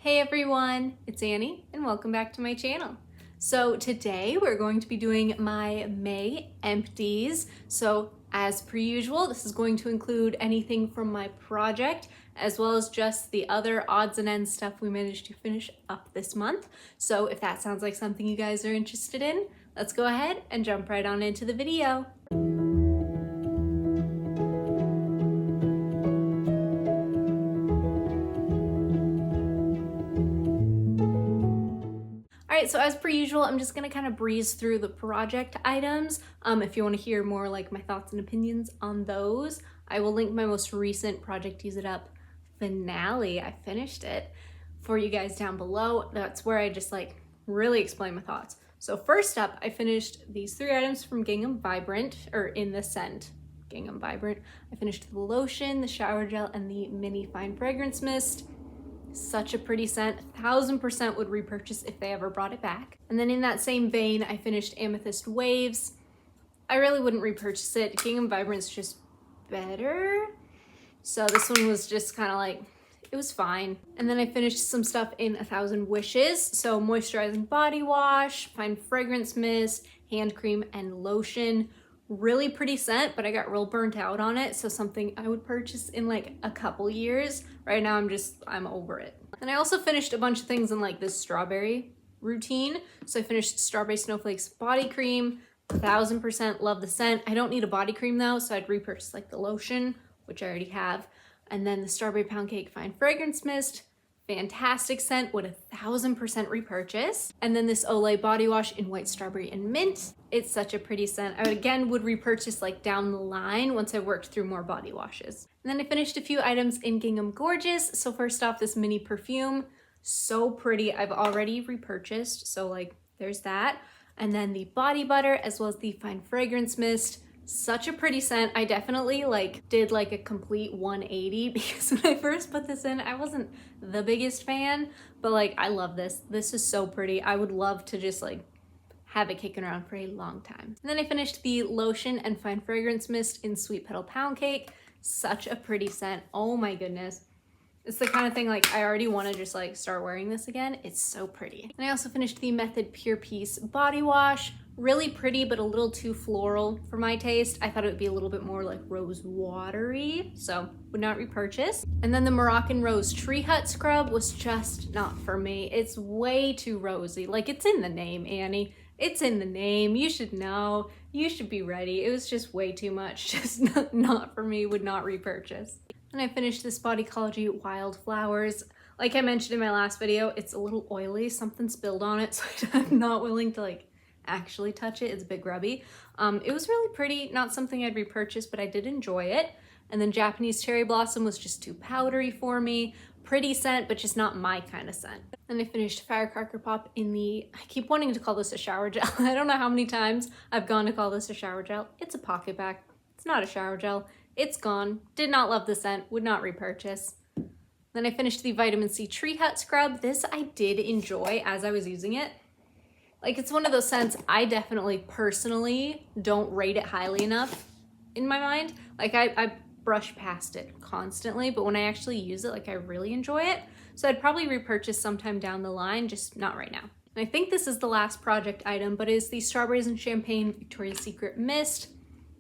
Hey everyone, it's Annie and welcome back to my channel. So today we're going to be doing my May empties. So as per usual, this is going to include anything from my project as well as just the other odds and ends stuff we managed to finish up this month. So if that sounds like something you guys are interested in, let's go ahead and jump right on into the video. All right, so as per usual, I'm just gonna kind of breeze through the project items. If you wanna hear more like my thoughts and opinions on those, I will link my most recent Project Use It Up finale. I finished it for you guys down below. That's where I just like really explain my thoughts. So first up, I finished these 3 items from Gingham Vibrant, or in the scent, Gingham Vibrant. I finished the lotion, the shower gel, and the mini fine fragrance mist. Such a pretty scent, 1000% would repurchase if they ever brought it back. And then in that same vein, I finished Amethyst Waves. I really wouldn't repurchase it. Gingham Vibrant's just better. So this one was just kind of like, it was fine. And then I finished some stuff in 1000 Wishes. So moisturizing body wash, fine fragrance mist, hand cream, and lotion. Really pretty scent, but I got real burnt out on it, so something I would purchase in like a couple years. Right now I'm over it. And I also finished a bunch of things in like this strawberry routine. So I finished Strawberry Snowflakes body cream, 1000% love the scent. I don't need a body cream though, so I'd repurchase like the lotion, which I already have. And then the Strawberry Pound Cake fine fragrance mist, fantastic scent, would 1000% repurchase. And then this Olay body wash in white strawberry and mint. It's such a pretty scent. I would repurchase like down the line once I worked through more body washes. And then I finished a few items in Gingham Gorgeous. So first off, this mini perfume, so pretty. I've already repurchased, so like there's that. And then the body butter as well as the fine fragrance mist. Such a pretty scent. I definitely like did like a complete 180 because when I first put this in, I wasn't the biggest fan, but like I love this. This is so pretty. I would love to just like have it kicking around for a long time. And then I finished the lotion and fine fragrance mist in Sweet Petal Pound Cake. Such a pretty scent. Oh my goodness. It's the kind of thing like I already want to just like start wearing this again. It's so pretty. And I also finished the Method Pure Peace body wash. Really pretty, but a little too floral for my taste. I thought it would be a little bit more like rose watery, so would not repurchase. And then the Moroccan Rose Tree Hut scrub was just not for me. It's way too rosy. Like it's in the name, Annie. It's in the name. You should know. You should be ready. It was just way too much. Just not for me. Would not repurchase. And I finished this Bodycology Wildflowers. Like I mentioned in my last video, it's a little oily. Something spilled on it, so I'm not willing to like actually touch it. It's a bit grubby. It was really pretty. Not something I'd repurchase, but I did enjoy it. And then Japanese Cherry Blossom was just too powdery for me. Pretty scent, but just not my kind of scent. And I finished Firecracker Pop in the, I keep wanting to call this a shower gel. I don't know how many times I've gone to call this a shower gel. It's a Pocketback. It's not a shower gel. It's gone. Did not love the scent. Would not repurchase. Then I finished the Vitamin C Tree Hut Scrub. This I did enjoy as I was using it. Like it's one of those scents I definitely personally don't rate it highly enough in my mind. Like I brush past it constantly, but when I actually use it, like I really enjoy it. So I'd probably repurchase sometime down the line, just not right now. And I think this is the last project item, but it's the Strawberries and Champagne Victoria's Secret Mist.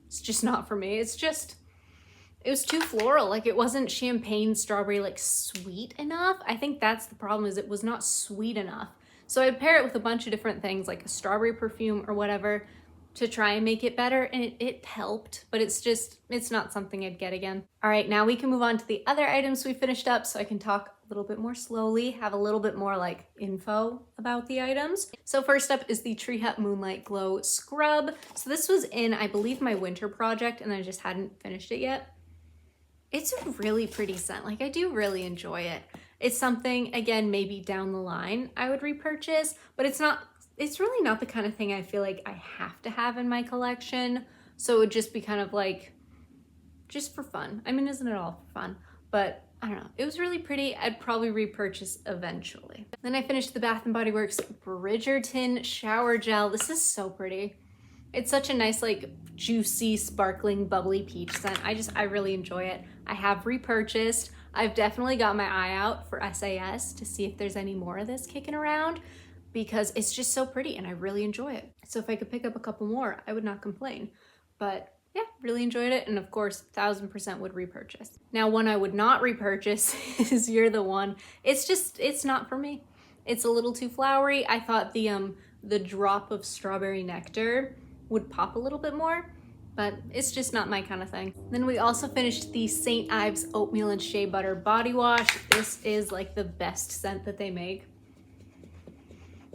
It's just not for me. It was too floral. Like it wasn't champagne strawberry like sweet enough. I think that's the problem, is it was not sweet enough. So I'd pair it with a bunch of different things like a strawberry perfume or whatever to try and make it better, and it helped, but it's not something I'd get again. All right, now we can move on to the other items we finished up so I can talk a little bit more slowly, have a little bit more like info about the items. So first up is the Tree Hut Moonlight Glow Scrub. So this was in, I believe, my winter project, and I just hadn't finished it yet. It's a really pretty scent. Like I do really enjoy it. It's something, again, maybe down the line I would repurchase, but it's really not the kind of thing I feel like I have to have in my collection. So it would just be kind of like, just for fun. I mean, isn't it all for fun? But I don't know. It was really pretty. I'd probably repurchase eventually. Then I finished the Bath & Body Works Bridgerton Shower Gel. This is so pretty. It's such a nice, like, juicy, sparkling, bubbly peach scent. I really enjoy it. I have repurchased. I've definitely got my eye out for SAS to see if there's any more of this kicking around, because it's just so pretty and I really enjoy it. So if I could pick up a couple more, I would not complain. But yeah, really enjoyed it, and of course 1000% would repurchase. Now, one I would not repurchase is You're the One. It's not for me. It's a little too flowery. I thought the drop of strawberry nectar would pop a little bit more, but it's just not my kind of thing. Then we also finished the St. Ives Oatmeal and Shea Butter Body Wash. This is like the best scent that they make.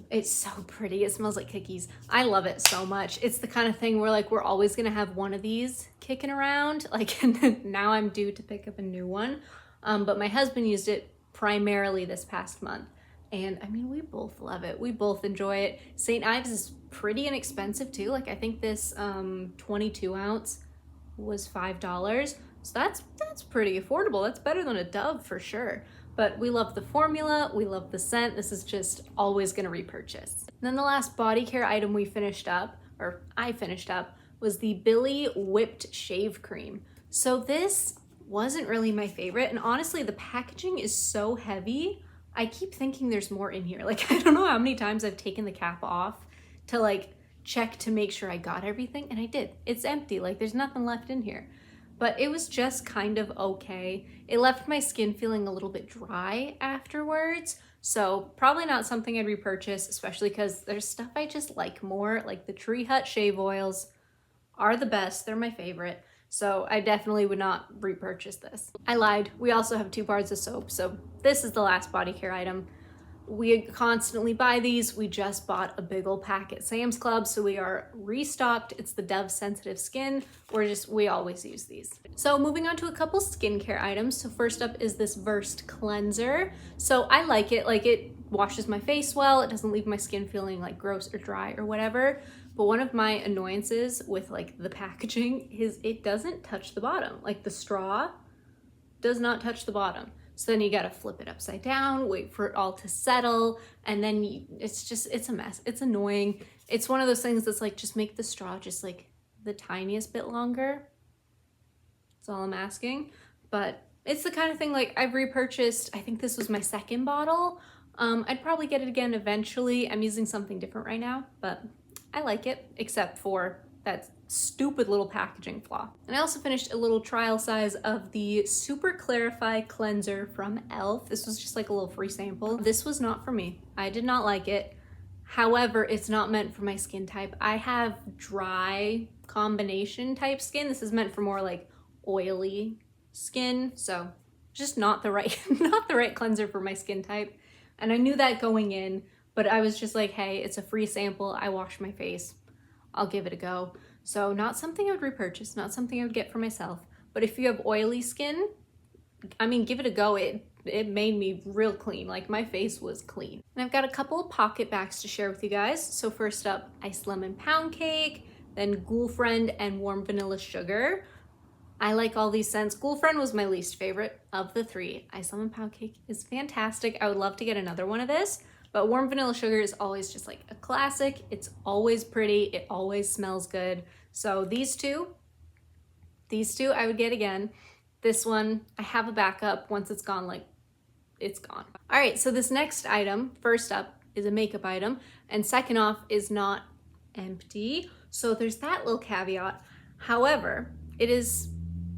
It's so pretty. It smells like cookies. I love it so much. It's the kind of thing where like we're always gonna have one of these kicking around. Like now I'm due to pick up a new one. But my husband used it primarily this past month. And I mean, we both love it. We both enjoy it. St. Ives is pretty inexpensive too. Like I think this 22 ounce was $5. So that's pretty affordable. That's better than a Dove for sure. But we love the formula, we love the scent. This is just always gonna repurchase. And then the last body care item we finished up, or I finished up, was the Billy Whipped Shave Cream. So this wasn't really my favorite, and honestly, the packaging is so heavy, I keep thinking there's more in here. Like, I don't know how many times I've taken the cap off to like check to make sure I got everything, and I did. It's empty, like there's nothing left in here. But it was just kind of okay. It left my skin feeling a little bit dry afterwards. So probably not something I'd repurchase, especially because there's stuff I just like more. Like the Tree Hut shave oils are the best. They're my favorite. So I definitely would not repurchase this. I lied. We also have 2 bars of soap. So this is the last body care item. We constantly buy these. We just bought a big old pack at Sam's Club, so we are restocked. It's the Dove Sensitive Skin. We always use these. So moving on to a couple skincare items. So first up is this Versed Cleanser. So I like it washes my face well. It doesn't leave my skin feeling like gross or dry or whatever. But one of my annoyances with like the packaging is it doesn't touch the bottom. Like the straw does not touch the bottom. So then you gotta flip it upside down, wait for it all to settle, and then it's a mess. It's annoying. It's one of those things that's like, just make the straw just like the tiniest bit longer. That's all I'm asking. But it's the kind of thing like I've repurchased, I think this was my 2nd bottle. I'd probably get it again eventually. I'm using something different right now, but I like it, except for that stupid little packaging flaw. And I also finished a little trial size of the Super Clarify Cleanser from e.l.f. This was just like a little free sample. This was not for me. I did not like it. However, it's not meant for my skin type. I have dry combination type skin. This is meant for more like oily skin. So just not the right, not the right cleanser for my skin type. And I knew that going in, but I was just like, hey, it's a free sample. I wash my face. I'll give it a go. So not something I would repurchase, not something I would get for myself. But if you have oily skin, I mean, give it a go. It made me real clean. Like my face was clean. And I've got a couple of Pocketbacks to share with you guys. So first up, Iced Lemon Pound Cake, then Ghoul Friend and Warm Vanilla Sugar. I like all these scents. Ghoul Friend was my least favorite of the 3. Iced Lemon Pound Cake is fantastic. I would love to get another one of this. But Warm Vanilla Sugar is always just like a classic. It's always pretty. It always smells good. So these two I would get again. This one, I have a backup. Once it's gone, like it's gone. All right, so this next item, first up, is a makeup item. And second off is not empty. So there's that little caveat. However, it is,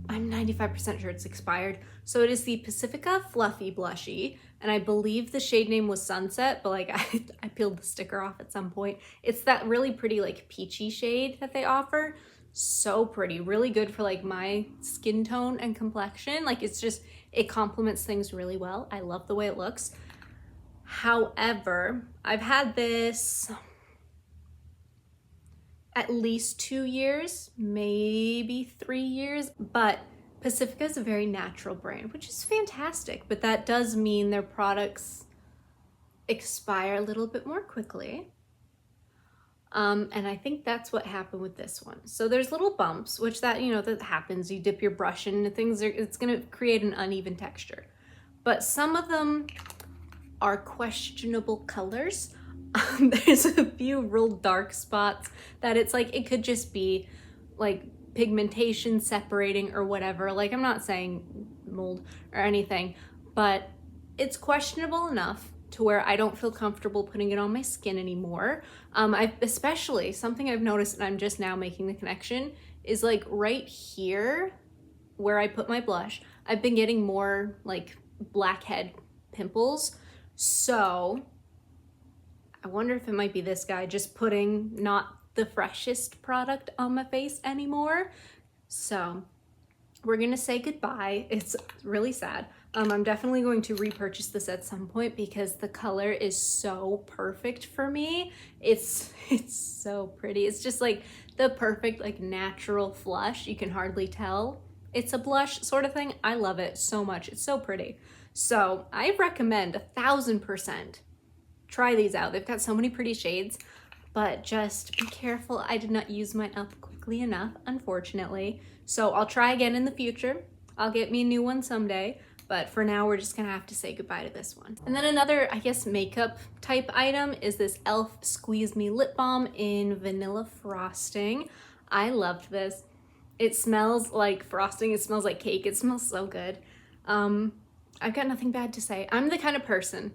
I'm 95% sure it's expired. So it is the Pacifica Fluffy Blushy. And I believe the shade name was Sunset, but like I peeled the sticker off at some point. It's that really pretty like peachy shade that they offer. So pretty, really good for like my skin tone and complexion. Like it's just, it complements things really well. I love the way it looks. However, I've had this at least 2 years, maybe 3 years, but Pacifica is a very natural brand, which is fantastic, but that does mean their products expire a little bit more quickly. And I think that's what happened with this one. So there's little bumps, which that happens. You dip your brush in things, it's gonna create an uneven texture. But some of them are questionable colors. There's a few real dark spots that it's like, it could just be like pigmentation separating or whatever. Like, I'm not saying mold or anything, but it's questionable enough to where I don't feel comfortable putting it on my skin anymore. Especially something I've noticed, and I'm just now making the connection, is like right here where I put my blush, I've been getting more like blackhead pimples. So I wonder if it might be this guy just putting not the freshest product on my face anymore. So we're gonna say goodbye. It's really sad. I'm definitely going to repurchase this at some point because the color is so perfect for me. It's so pretty. It's just like the perfect like natural flush. You can hardly tell it's a blush sort of thing. I love it so much. It's so pretty. So I recommend 1000% try these out. They've got so many pretty shades, but just be careful. I did not use mine up quickly enough, unfortunately. So I'll try again in the future. I'll get me a new one someday, but for now we're just gonna have to say goodbye to this one. And then another, I guess, makeup type item is this e.l.f. Squeeze Me Lip Balm in Vanilla Frosting. I loved this. It smells like frosting. It smells like cake. It smells so good. I've got nothing bad to say. I'm the kind of person,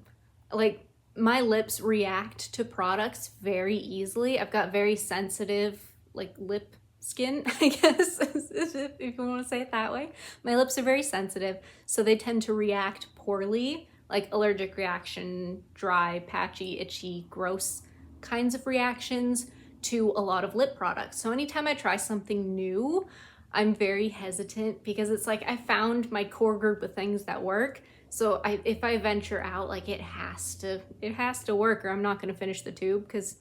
like, my lips react to products very easily. I've got very sensitive, like, lip skin, I guess, if you want to say it that way. My lips are very sensitive, so they tend to react poorly, like allergic reaction, dry, patchy, itchy, gross kinds of reactions to a lot of lip products. So anytime I try something new, I'm very hesitant because it's like I found my core group of things that work. So if I venture out, like it has to work or I'm not gonna finish the tube because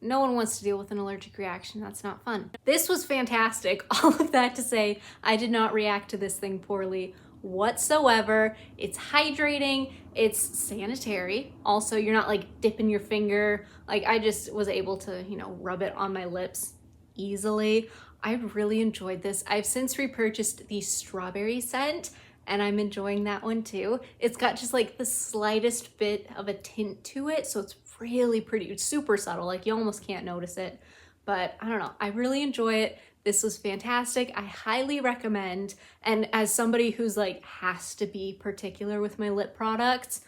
no one wants to deal with an allergic reaction. That's not fun. This was fantastic. All of that to say, I did not react to this thing poorly whatsoever. It's hydrating, it's sanitary. Also, you're not like dipping your finger. Like I just was able to, you know, rub it on my lips easily. I really enjoyed this. I've since repurchased the strawberry scent and I'm enjoying that one too. It's got just like the slightest bit of a tint to it, so it's really pretty. It's super subtle, like you almost can't notice it, but I don't know. I really enjoy it. This was fantastic. I highly recommend. And as somebody who's like has to be particular with my lip products,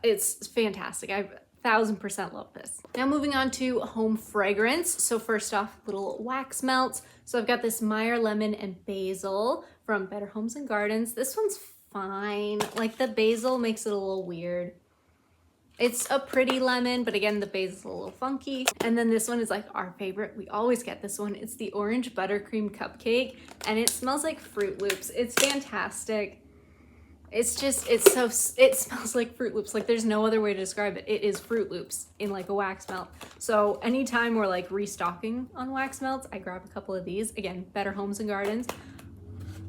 it's fantastic. I 1000% love this. Now moving on to home fragrance. So first off, little wax melts. So I've got this Meyer Lemon and Basil from Better Homes and Gardens. This one's fine. Like the basil makes it a little weird. It's a pretty lemon, but again, the basil's a little funky. And then this one is like our favorite. We always get this one. It's the Orange Buttercream Cupcake, and it smells like Fruit Loops. It's fantastic. It's just, it smells like Fruit Loops. Like there's no other way to describe it. It is Fruit Loops in like a wax melt. So anytime we're like restocking on wax melts, I grab a couple of these. Again, Better Homes and Gardens.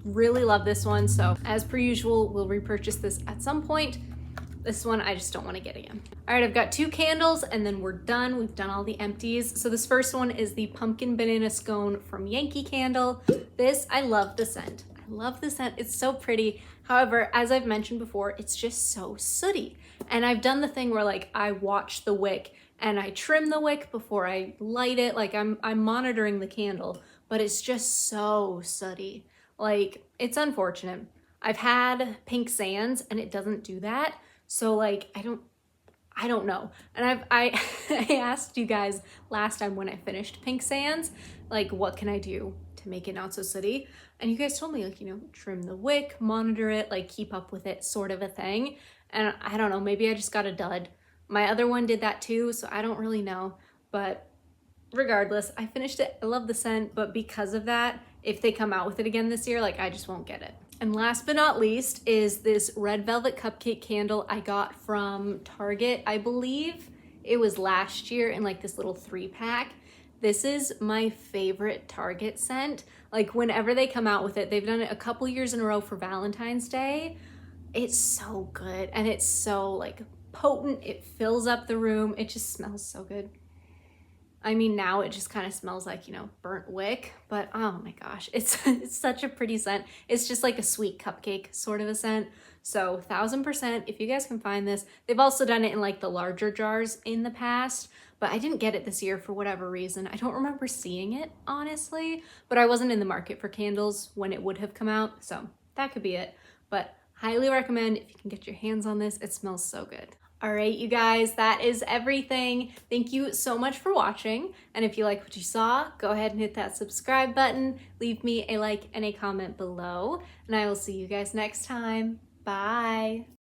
Really love this one. So as per usual, we'll repurchase this at some point. This one, I just don't want to get again. All right, I've got 2 candles and then we're done. We've done all the empties. So this first one is the Pumpkin Banana Scone from Yankee Candle. This, I love the scent. I love the scent. It's so pretty. However, as I've mentioned before, it's just so sooty. And I've done the thing where like I watch the wick and I trim the wick before I light it. Like I'm monitoring the candle, but it's just so sooty. Like it's unfortunate. I've had Pink Sands and it doesn't do that. So like, I don't know. And I asked you guys last time when I finished Pink Sands, like what can I do to make it not so sooty? And you guys told me like, you know, trim the wick, monitor it, like keep up with it sort of a thing. And I don't know, maybe I just got a dud. My other one did that too, so I don't really know. But regardless, I finished it. I love the scent, but because of that, if they come out with it again this year, like I just won't get it. And last but not least is this Red Velvet Cupcake candle I got from Target. I believe it was last year in like this little 3-pack. This is my favorite Target scent. Like whenever they come out with it, they've done it a couple years in a row for Valentine's Day. It's so good and it's so like potent. It fills up the room. It just smells so good. I mean, now it just kind of smells like, you know, burnt wick, but oh my gosh, it's it's such a pretty scent. It's just like a sweet cupcake sort of a scent. So 1000%, if you guys can find this. They've also done it in like the larger jars in the past, but I didn't get it this year for whatever reason. I don't remember seeing it, honestly, but I wasn't in the market for candles when it would have come out, so that could be it. But highly recommend if you can get your hands on this. It smells so good. All right, you guys, that is everything. Thank you so much for watching. And if you like what you saw, go ahead and hit that subscribe button. Leave me a like and a comment below. And I will see you guys next time. Bye.